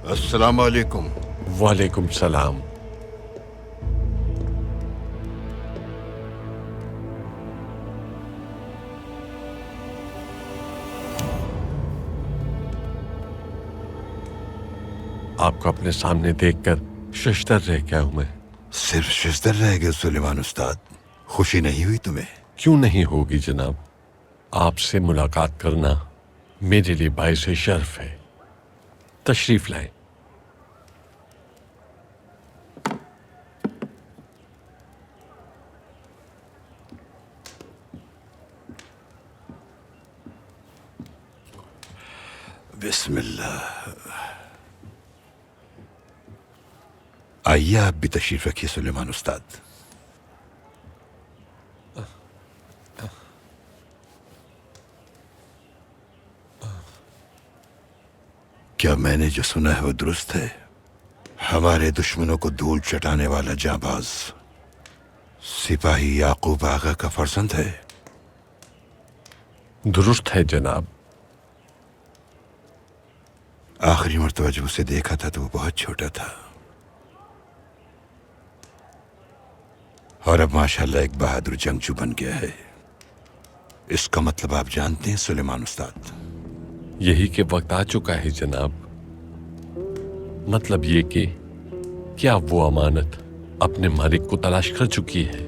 السلام علیکم۔ وعلیکم السلام۔ آپ کو اپنے سامنے دیکھ کر ششدر رہ گیا ہوں میں۔ صرف ششدر رہ گئے سلیمان استاد؟ خوشی نہیں ہوئی تمہیں؟ کیوں نہیں ہوگی جناب، آپ سے ملاقات کرنا میرے لیے باعث شرف ہے۔ تشریف لائیں۔ بسم اللہ۔ آئیے آپ بھی تشریف رکھیے سلیمان استاد۔ کیا میں نے جو سنا ہے وہ درست ہے؟ ہمارے دشمنوں کو دھول چٹانے والا جانباز سپاہی یعقوب آغا کا فرزند ہے؟ درست ہے جناب۔ آخری مرتبہ جب اسے دیکھا تھا تو وہ بہت چھوٹا تھا، اور اب ماشاءاللہ ایک بہادر جنگجو بن گیا ہے۔ اس کا مطلب آپ جانتے ہیں سلیمان استاد؟ یہی کہ وقت آ چکا ہے جناب۔ مطلب یہ کہ کیا وہ امانت اپنے مالک کو تلاش کر چکی ہے؟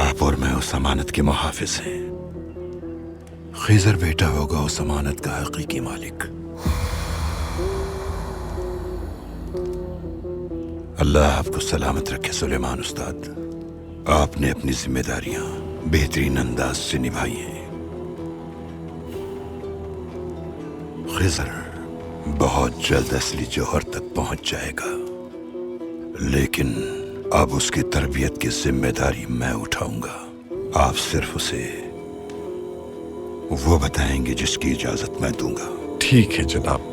آپ اور میں اس امانت کے محافظ ہیں۔ خضر بیٹا ہوگا اس امانت کا حقیقی مالک۔ اللہ آپ کو سلامت رکھے سلیمان استاد۔ آپ نے اپنی ذمہ داریاں بہترین انداز سے نبھائی ہیں۔ خضر بہت جلد اصلی جوہر تک پہنچ جائے گا، لیکن اب اس کی تربیت کی ذمہ داری میں اٹھاؤں گا۔ آپ صرف اسے وہ بتائیں گے جس کی اجازت میں دوں گا۔ ٹھیک ہے جناب۔